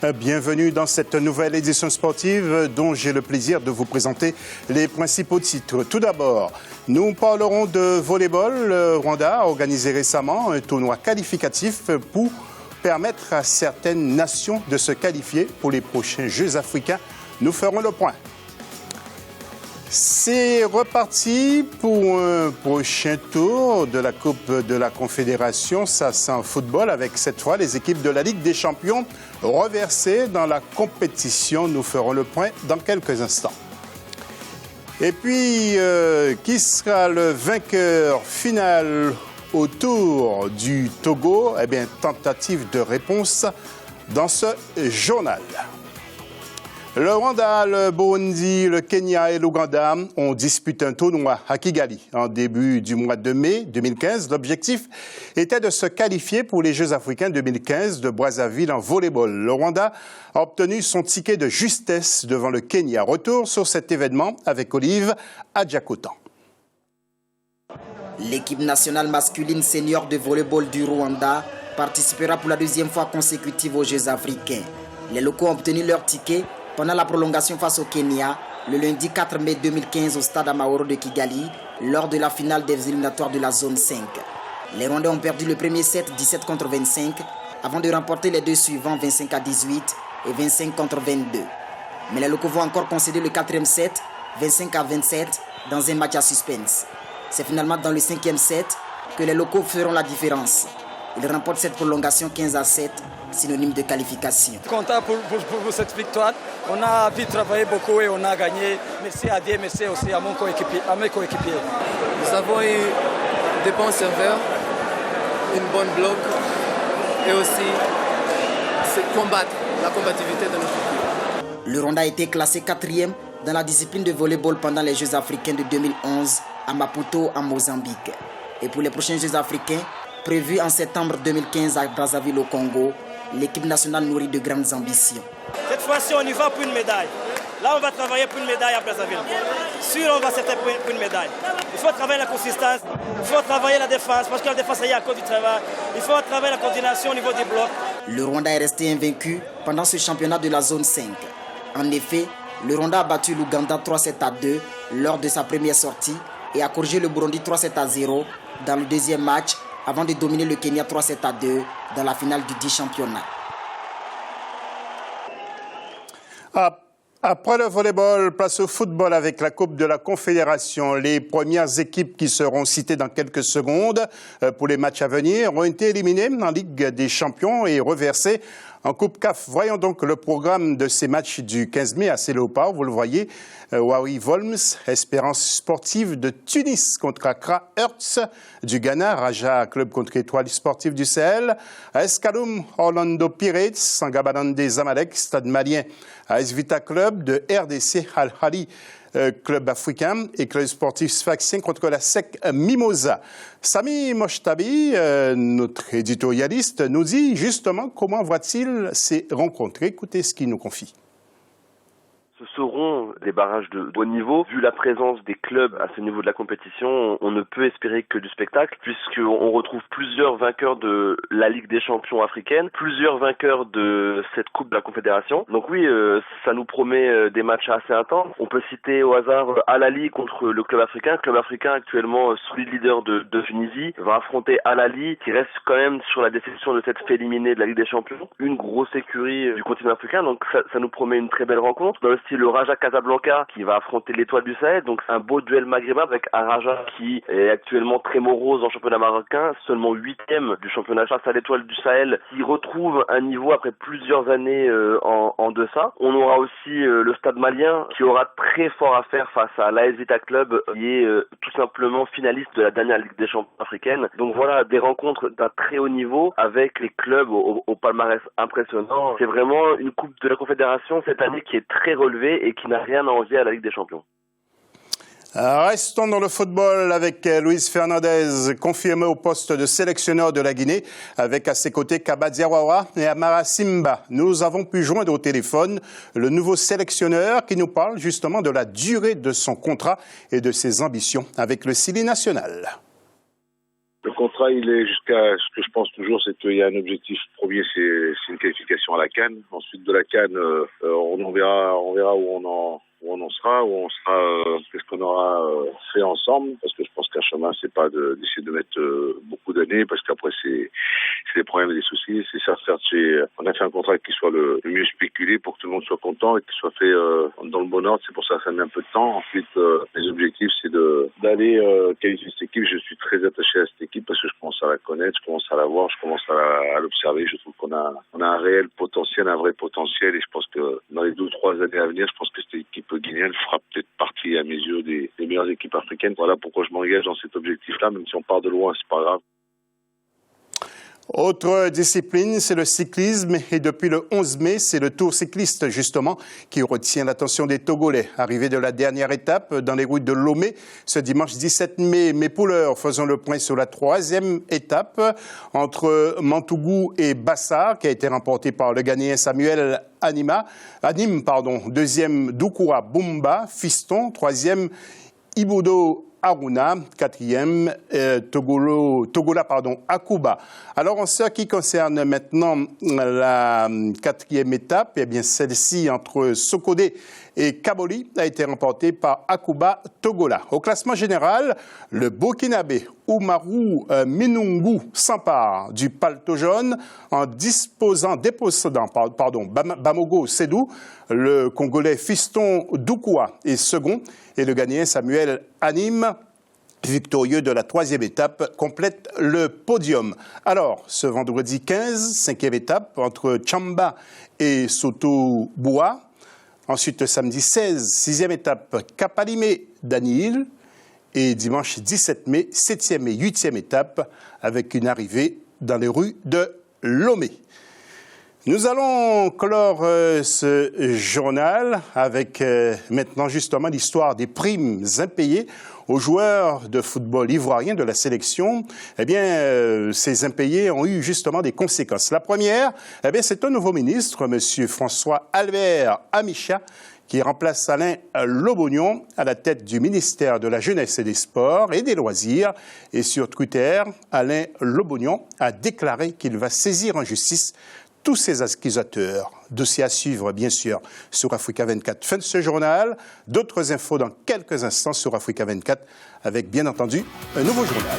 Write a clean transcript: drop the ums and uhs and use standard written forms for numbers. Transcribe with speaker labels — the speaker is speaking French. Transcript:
Speaker 1: Bienvenue dans cette nouvelle édition sportive dont j'ai le plaisir de vous présenter les principaux titres. Tout d'abord, nous parlerons de volleyball. Le Rwanda a organisé récemment un tournoi qualificatif pour permettre à certaines nations de se qualifier pour les prochains Jeux africains. Nous ferons le point. C'est reparti pour un prochain tour de la Coupe de la Confédération. Ça, c'est en football avec cette fois les équipes de la Ligue des Champions reversées dans la compétition. Nous ferons le point dans quelques instants. Et puis, qui sera le vainqueur final au Tour du Togo? Eh bien, tentative de réponse dans ce journal. Le Rwanda, le Burundi, le Kenya et l'Ouganda ont disputé un tournoi à Kigali en début du mois de mai 2015. L'objectif était de se qualifier pour les Jeux africains 2015 de Brazzaville en volleyball. Le Rwanda a obtenu son ticket de justesse devant le Kenya. Retour sur cet événement avec Olive Adjakotan.
Speaker 2: L'équipe nationale masculine senior de volleyball du Rwanda participera pour la deuxième fois consécutive aux Jeux africains. Les locaux ont obtenu leur ticket pendant la prolongation face au Kenya, le lundi 4 mai 2015 au stade Amahoro de Kigali, lors de la finale des éliminatoires de la zone 5. Les Rwandais ont perdu le premier set 17 contre 25, avant de remporter les deux suivants 25 à 18 et 25 contre 22. Mais les locaux vont encore concéder le quatrième set 25 à 27 dans un match à suspense. C'est finalement dans le cinquième set que les locaux feront la différence. Ils remportent cette prolongation 15 à 7, synonyme de qualification.
Speaker 3: Content pour cette victoire. On a vite travaillé beaucoup et on a gagné. Merci à Dieu, merci aussi à mes coéquipiers.
Speaker 4: Nous avons eu des bons serveurs, une bonne bloc et aussi combattre la combativité de notre équipe.
Speaker 2: Le Rwanda a été classé 4e dans la discipline de volleyball pendant les Jeux africains de 2011 à Maputo en Mozambique. Et pour les prochains Jeux africains, prévus en septembre 2015 à Brazzaville au Congo, l'équipe nationale nourrit de grandes ambitions.
Speaker 5: Cette fois-ci, on y va pour une médaille. Là, on va travailler pour une médaille à Brazzaville. Sûr, on va s'attendre pour une médaille. Il faut travailler la consistance, il faut travailler la défense, parce que la défense, il y a à cause du travail. Il faut travailler la coordination au niveau des blocs.
Speaker 2: Le Rwanda est resté invaincu pendant ce championnat de la zone 5. En effet, le Rwanda a battu l'Ouganda 3-7 à 2 lors de sa première sortie et a corrigé le Burundi 3-7 à 0 dans le deuxième match, avant de dominer le Kenya 3-7 à 2 dans la finale du 10 championnat.
Speaker 1: Après le volleyball, place au football avec la Coupe de la Confédération. Les premières équipes qui seront citées dans quelques secondes pour les matchs à venir ont été éliminées en Ligue des Champions et reversées en Coupe CAF. Voyons donc le programme de ces matchs du 15 mai à Léopard. Vous le voyez, Wari Volms, Espérance sportive de Tunis contre Accra Hearts du Ghana, Raja Club contre Étoile sportive du Sahel, AS Kaloum, Orlando Pirates, Sangabanan des Zamalek, Stade Malien, AS Vita Club de RDC Al-Hali, club africain et club sportif sfaxien contre la SEC Mimosa. Sami Moshtabi, notre éditorialiste, nous dit justement comment voit-il ces rencontres. Écoutez ce qu'il nous confie.
Speaker 6: Ce seront des barrages de haut niveau. Vu la présence des clubs à ce niveau de la compétition, on ne peut espérer que du spectacle, puisqu'on retrouve plusieurs vainqueurs de la Ligue des Champions africaine, plusieurs vainqueurs de cette Coupe de la Confédération. Donc oui, ça nous promet des matchs assez intenses. On peut citer au hasard Al Ahly contre le club africain. Le club africain, actuellement solide leader de Tunisie, va affronter Al Ahly, qui reste quand même sur la déception de s'être fait éliminer de la Ligue des Champions. Une grosse écurie du continent africain, donc ça nous promet une très belle rencontre. Dans le le Raja Casablanca qui va affronter l'Étoile du Sahel, donc c'est un beau duel maghrébin avec un Raja qui est actuellement très morose en championnat marocain, seulement 8e du championnat face à l'Étoile du Sahel, qui retrouve un niveau après plusieurs années en deçà. On aura aussi le Stade Malien qui aura très fort à faire face à l'AS Vita Club qui est tout simplement finaliste de la dernière Ligue des Champions africaine. Donc voilà, des rencontres d'un très haut niveau avec les clubs au palmarès impressionnant. C'est vraiment une Coupe de la Confédération cette année qui est très relevée et qui n'a rien à envier à la Ligue des Champions.
Speaker 1: Restons dans le football avec Luis Fernandez, confirmé au poste de sélectionneur de la Guinée, avec à ses côtés Kaba Diawara et Amara Simba. Nous avons pu joindre au téléphone le nouveau sélectionneur qui nous parle justement de la durée de son contrat et de ses ambitions avec le Sili national.
Speaker 6: Le contrat
Speaker 7: contrat, il est jusqu'à ce que je pense toujours, c'est qu'il y a un objectif premier, c'est une qualification à la CAN. Ensuite de la CAN, on verra où on en sera, qu'est-ce qu'on aura fait ensemble, parce que je pense qu'un chemin, c'est pas d'essayer de mettre beaucoup d'années, parce qu'après c'est des problèmes et des soucis. C'est certes, on a fait un contrat qui soit le mieux spéculé pour que tout le monde soit content et qu'il soit fait dans le bon ordre. C'est pour ça que ça met un peu de temps. Ensuite, mes objectifs, c'est d'aller qualifier cette équipe. Je suis très attaché à cette équipe parce que je commence à la connaître, je commence à la voir, je commence à l'observer. Je trouve qu'on a un réel potentiel, un vrai potentiel, et je pense que dans les 2 ou 3 années à venir, je pense que cette équipe guinéenne fera peut-être partie, à mes yeux, des meilleures équipes africaines. Voilà pourquoi je m'engage dans cet objectif-là, même si on part de loin, c'est pas grave.
Speaker 1: Autre discipline, c'est le cyclisme, et depuis le 11 mai, c'est le Tour cycliste justement qui retient l'attention des Togolais. Arrivé de la dernière étape dans les routes de Lomé ce dimanche 17 mai, mes pouleurs, faisons le point sur la 3e étape entre Mantougou et Bassar, qui a été remportée par le Ghanéen Samuel Anim, 2e Doukoura Bumba, Fiston, 3e Ibodo Aruna, 4e Togola Akuba. Alors en ce qui concerne maintenant la 4e étape, eh bien celle-ci entre Sokodé et Kaboli a été remportée par Akuba Togola. Au classement général, le Burkinabé Oumarou Minungu s'empare du paletot jaune en déposant Bamogo Sédou. Le Congolais Fiston Doukoua est second et le Ghanéen Samuel Anim, victorieux de la 3e étape, complète le podium. Alors, ce vendredi 15, 5e étape entre Tchamba et Soto-Boua. Ensuite, samedi 16, 6e étape, Kapalimé Danil. Et dimanche 17 mai, 7e et 8e étape, avec une arrivée dans les rues de Lomé. Nous allons clore ce journal avec maintenant justement l'histoire des primes impayées aux joueurs de football ivoiriens de la sélection. Eh bien, ces impayés ont eu justement des conséquences. La première, eh bien, c'est un nouveau ministre, M. François Albert Amicha, qui remplace Alain Lobognon à la tête du ministère de la Jeunesse et des Sports et des Loisirs. Et sur Twitter, Alain Lobognon a déclaré qu'il va saisir en justice tous ces accusateurs. Dossier à suivre, bien sûr, sur Africa 24. Fin de ce journal. D'autres infos dans quelques instants sur Africa 24, avec, bien entendu, un nouveau journal.